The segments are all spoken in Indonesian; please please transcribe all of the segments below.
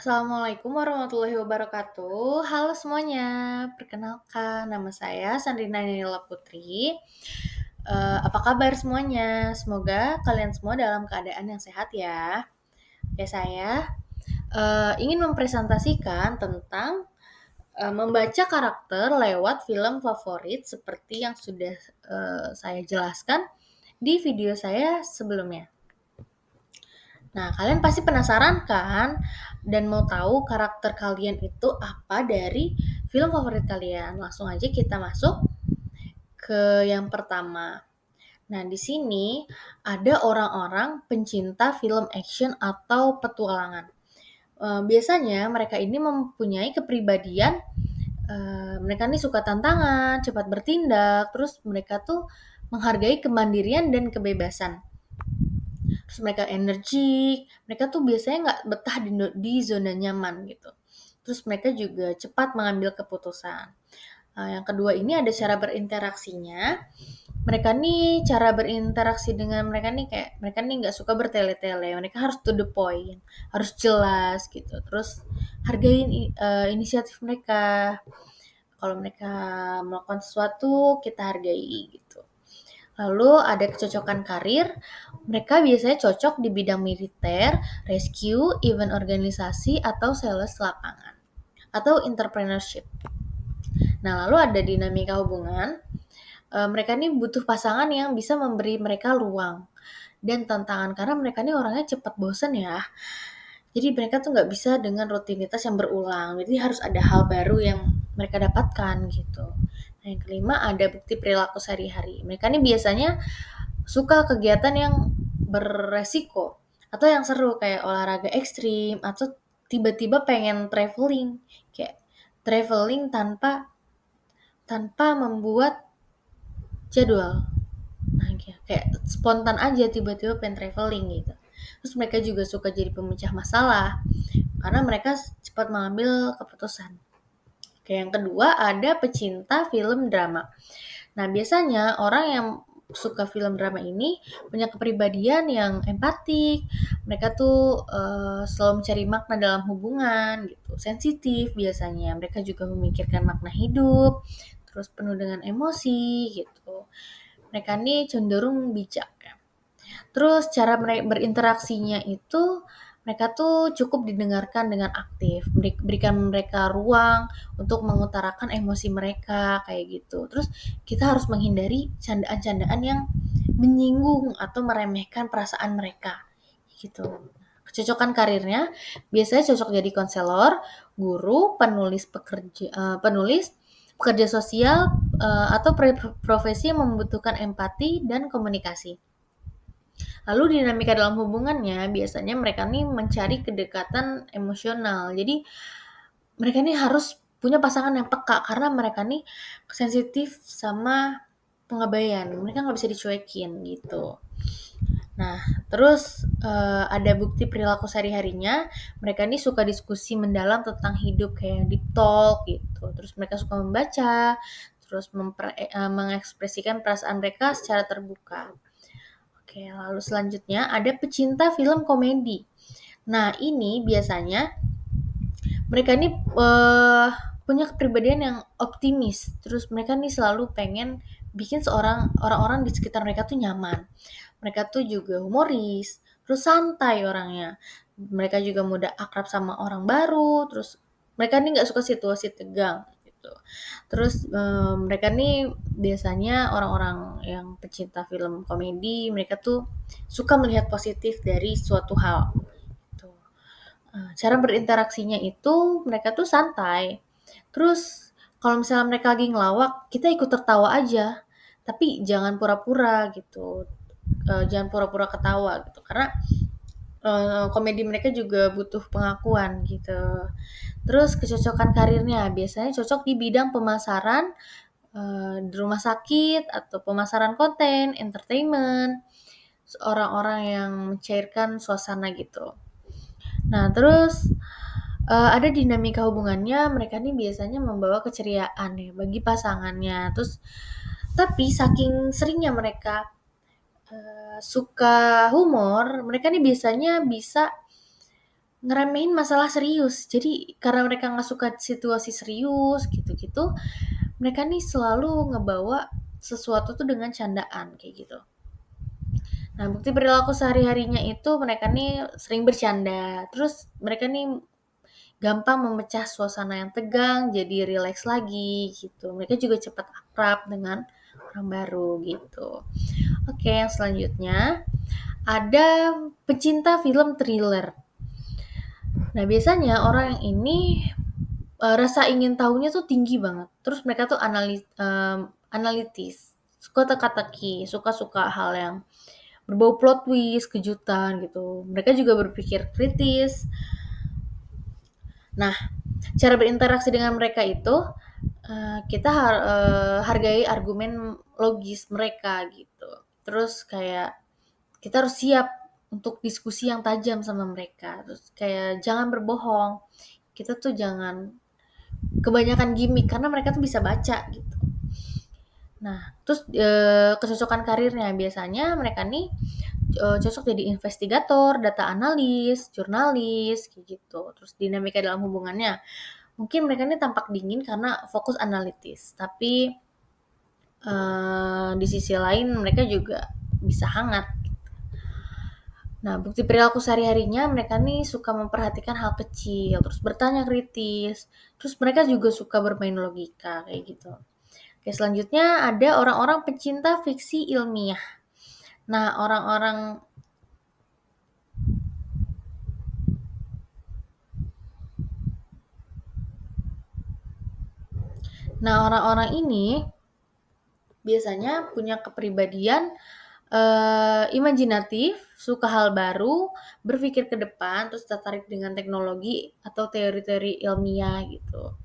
Assalamualaikum warahmatullahi wabarakatuh. Halo semuanya, perkenalkan nama saya Sandrina Nila Putri. Apa kabar semuanya? Semoga kalian semua dalam keadaan yang sehat ya. Oke, saya ingin mempresentasikan tentang membaca karakter lewat film favorit seperti yang sudah saya jelaskan di video saya sebelumnya. Nah, kalian pasti penasaran kan? Dan mau tahu karakter kalian itu apa dari film favorit kalian? Langsung aja kita masuk ke yang pertama. Nah, di sini ada orang-orang pencinta film action atau petualangan. Biasanya mereka ini mempunyai kepribadian, mereka nih suka tantangan, cepat bertindak, terus mereka tuh menghargai kemandirian dan kebebasan. Terus mereka energik, mereka tuh biasanya nggak betah di zona nyaman gitu. Terus mereka juga cepat mengambil keputusan. Yang kedua ini ada cara berinteraksinya. Mereka nih cara berinteraksi dengan mereka nih kayak mereka nih nggak suka bertele-tele. Mereka harus to the point, harus jelas gitu. Terus hargain inisiatif mereka. Kalau mereka melakukan sesuatu kita hargai gitu. Lalu ada kecocokan karir, mereka biasanya cocok di bidang militer, rescue, event organisasi, atau sales lapangan, atau entrepreneurship. Nah, lalu ada dinamika hubungan, mereka nih butuh pasangan yang bisa memberi mereka ruang dan tantangan, karena mereka nih orangnya cepat bosen ya. Jadi mereka tuh nggak bisa dengan rutinitas yang berulang, jadi harus ada hal baru yang mereka dapatkan gitu. Nah, yang kelima ada bukti perilaku sehari-hari. Mereka nih biasanya suka kegiatan yang beresiko atau yang seru kayak olahraga ekstrim atau tiba-tiba pengen traveling, kayak traveling tanpa tanpa membuat jadwal. Nah, kayak spontan aja tiba-tiba pengen traveling gitu. Terus mereka juga suka jadi pemecah masalah karena mereka cepat mengambil keputusan. Oke, yang kedua ada pecinta film drama. Nah, biasanya orang yang suka film drama ini punya kepribadian yang empatik. Mereka tuh selalu mencari makna dalam hubungan gitu. Sensitif biasanya. Mereka juga memikirkan makna hidup, terus penuh dengan emosi gitu. Mereka nih cenderung bijak ya. Terus cara mereka berinteraksinya itu mereka tuh cukup didengarkan dengan aktif, berikan mereka ruang untuk mengutarakan emosi mereka kayak gitu. Terus kita harus menghindari candaan-candaan yang menyinggung atau meremehkan perasaan mereka gitu. Kecocokan karirnya biasanya cocok jadi konselor, guru, penulis, pekerja sosial, atau profesi yang membutuhkan empati dan komunikasi. Lalu dinamika dalam hubungannya biasanya mereka nih mencari kedekatan emosional. Jadi mereka nih harus punya pasangan yang peka karena mereka nih sensitif sama pengabaian. Mereka nggak bisa dicuekin gitu. Nah, terus ada bukti perilaku sehari-harinya. Mereka nih suka diskusi mendalam tentang hidup kayak deep talk gitu. Terus mereka suka membaca, terus mengekspresikan perasaan mereka secara terbuka. Oke, lalu selanjutnya ada pecinta film komedi. Nah, ini biasanya mereka nih punya kepribadian yang optimis. Terus mereka nih selalu pengen bikin orang-orang di sekitar mereka tuh nyaman. Mereka tuh juga humoris, terus santai orangnya. Mereka juga mudah akrab sama orang baru, terus mereka nih nggak suka situasi tegang gitu. Terus mereka nih biasanya orang-orang yang pecinta film komedi, mereka tuh suka melihat positif dari suatu hal. Gitu. Cara berinteraksinya itu mereka tuh santai. Terus kalau misalnya mereka lagi ngelawak, kita ikut tertawa aja. Tapi jangan pura-pura gitu. Jangan pura-pura ketawa gitu. Karena komedi mereka juga butuh pengakuan gitu. Terus kecocokan karirnya biasanya cocok di bidang pemasaran, di rumah sakit atau pemasaran konten, entertainment, orang-orang yang mencairkan suasana gitu. Nah, terus ada dinamika hubungannya, mereka nih biasanya membawa keceriaan ya bagi pasangannya. Terus tapi saking seringnya mereka suka humor, mereka nih biasanya bisa ngeremehin masalah serius. Jadi karena mereka nggak suka situasi serius gitu-gitu, mereka nih selalu ngebawa sesuatu tuh dengan candaan kayak gitu. Nah, bukti perilaku sehari-harinya itu mereka nih sering bercanda. Terus mereka nih gampang memecah suasana yang tegang jadi rileks lagi gitu. Mereka juga cepat akrab dengan orang baru gitu. Oke, yang selanjutnya ada pecinta film thriller. Nah, biasanya orang yang ini rasa ingin tahunya tuh tinggi banget. Terus mereka tuh analitis, suka teka-teki, suka-suka hal yang berbau plot twist, kejutan gitu. Mereka juga berpikir kritis. Nah, cara berinteraksi dengan mereka itu kita hargai argumen logis mereka gitu. Terus kayak kita harus siap untuk diskusi yang tajam sama mereka. Terus kayak jangan berbohong. Kita tuh jangan kebanyakan gimmick karena mereka tuh bisa baca gitu. Nah, terus kecocokan karirnya biasanya mereka nih cocok jadi investigator, data analis, jurnalis, kayak gitu. Terus dinamika dalam hubungannya, mungkin mereka ini tampak dingin karena fokus analitis, tapi di sisi lain mereka juga bisa hangat. Nah, bukti perilaku sehari-harinya mereka nih suka memperhatikan hal kecil, terus bertanya kritis, terus mereka juga suka bermain logika kayak gitu. Oke, selanjutnya ada orang-orang pecinta fiksi ilmiah. Nah, orang-orang ini biasanya punya kepribadian imajinatif, suka hal baru, berpikir ke depan, terus tertarik dengan teknologi atau teori-teori ilmiah gitu.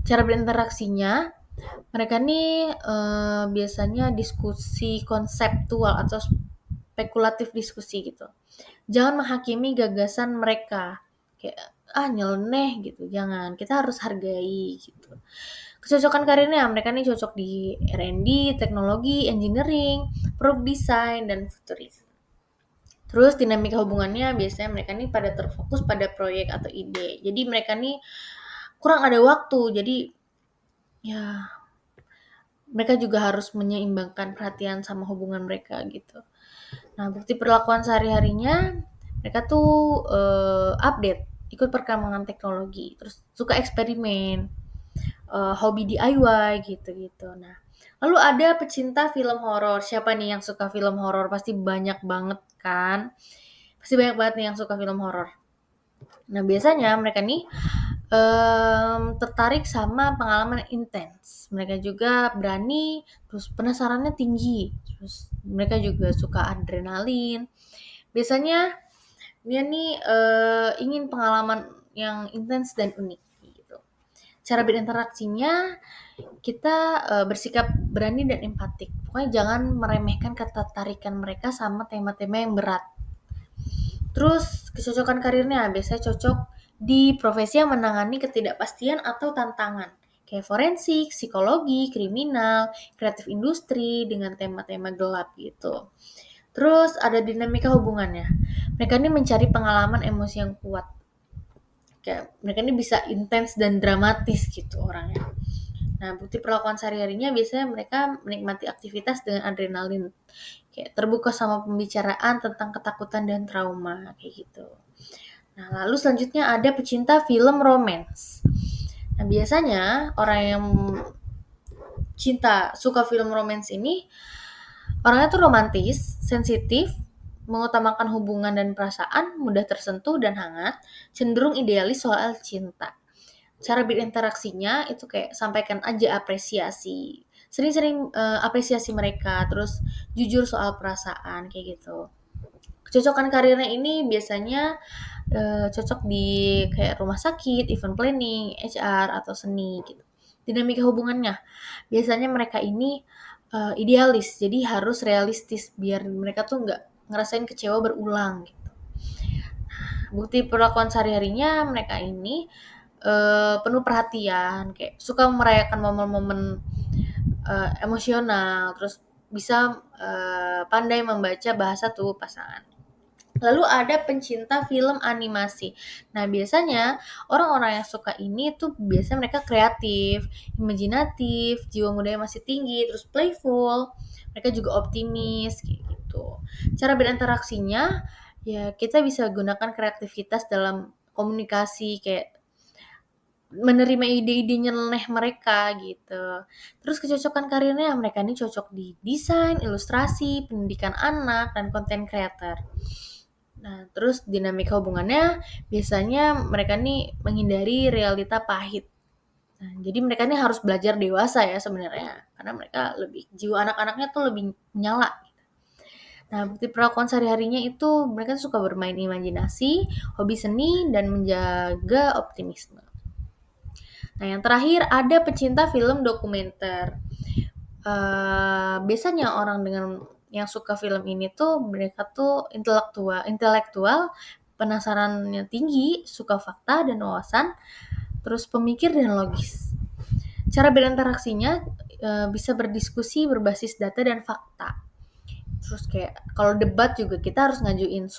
Cara berinteraksinya, mereka nih biasanya diskusi konseptual atau spekulatif diskusi gitu. Jangan menghakimi gagasan mereka. Kayak nyeleneh gitu, jangan. Kita harus hargai gitu. Kecocokan karirnya, mereka nih cocok di R&D, teknologi, engineering, product design, dan futurisme. Terus dinamika hubungannya biasanya mereka nih pada terfokus pada proyek atau ide. Jadi mereka nih kurang ada waktu. Jadi ya mereka juga harus menyeimbangkan perhatian sama hubungan mereka gitu. Nah, bukti perlakuan sehari-harinya mereka tuh update, ikut perkembangan teknologi, terus suka eksperimen, hobi DIY gitu-gitu. Nah, lalu ada pecinta film horor. Siapa nih yang suka film horor? Pasti banyak banget kan? Pasti banyak banget nih yang suka film horor. Nah, biasanya mereka nih tertarik sama pengalaman intens. Mereka juga berani, terus penasarannya tinggi. Terus mereka juga suka adrenalin. Biasanya dia nih ingin pengalaman yang intens dan unik gitu. Cara berinteraksinya kita bersikap berani dan empatik. Pokoknya jangan meremehkan ketertarikan mereka sama tema-tema yang berat. Terus kecocokan karirnya biasanya cocok di profesi yang menangani ketidakpastian atau tantangan. Kayak forensik, psikologi, kriminal, kreatif industri dengan tema-tema gelap gitu. Terus ada dinamika hubungannya. Mereka ini mencari pengalaman emosi yang kuat. Kayak mereka ini bisa intens dan dramatis gitu orangnya. Nah, bukti perlakuan sehari-harinya biasanya mereka menikmati aktivitas dengan adrenalin. Kayak terbuka sama pembicaraan tentang ketakutan dan trauma, kayak gitu. Nah, lalu selanjutnya ada pecinta film romance. Nah, biasanya orang yang suka film romance ini, orangnya tuh romantis, sensitif, mengutamakan hubungan dan perasaan, mudah tersentuh dan hangat, cenderung idealis soal cinta. Cara berinteraksinya itu kayak sampaikan aja apresiasi. Sering-sering apresiasi mereka, terus jujur soal perasaan kayak gitu. Kecocokan karirnya ini biasanya cocok di kayak rumah sakit, event planning, HR atau seni gitu. Dinamika hubungannya, biasanya mereka ini idealis, jadi harus realistis biar mereka tuh nggak ngerasain kecewa berulang gitu. Bukti perlakuan sehari-harinya mereka ini penuh perhatian, kayak suka merayakan momen-momen emosional, terus bisa pandai membaca bahasa tubuh pasangan. Lalu ada pencinta film animasi. Nah, biasanya orang-orang yang suka ini tuh biasanya mereka kreatif, imajinatif, jiwa mudanya masih tinggi, terus playful. Mereka juga optimis kayak gitu. Cara berinteraksinya ya kita bisa gunakan kreativitas dalam komunikasi kayak menerima ide-ide nyeleneh mereka gitu. Terus kecocokan karirnya mereka ini cocok di desain, ilustrasi, pendidikan anak, dan konten creator. Nah, terus dinamika hubungannya biasanya mereka nih menghindari realita pahit. Nah, jadi mereka nih harus belajar dewasa ya sebenarnya, karena mereka lebih jiwa anak-anaknya tuh lebih nyala. Nah, bukti perlakuan sehari-harinya itu mereka suka bermain imajinasi, hobi seni, dan menjaga optimisme. Nah, yang terakhir ada pecinta film dokumenter. Biasanya orang dengan yang suka film ini tuh mereka tuh intelektual, penasarannya tinggi, suka fakta dan wawasan, terus pemikir dan logis. Cara berinteraksinya bisa berdiskusi berbasis data dan fakta. Terus kayak kalau debat juga kita harus ngajuin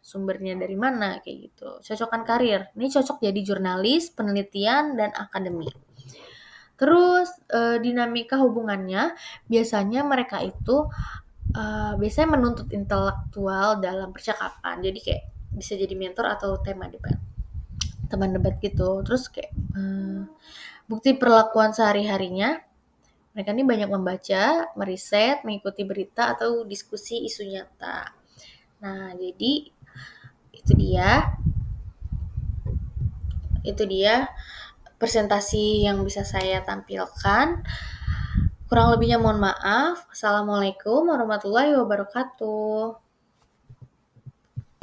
sumbernya dari mana kayak gitu. Cocokan karir, ini cocok jadi jurnalis, penelitian, dan akademik. Terus dinamika hubungannya biasanya mereka itu biasanya menuntut intelektual dalam percakapan. Jadi kayak bisa jadi mentor atau teman debat gitu. Terus kayak bukti perlakuan sehari-harinya mereka ini banyak membaca, meriset, mengikuti berita atau diskusi isu nyata. Nah, jadi itu dia itu dia presentasi yang bisa saya tampilkan. Kurang lebihnya mohon maaf. Assalamualaikum warahmatullahi wabarakatuh.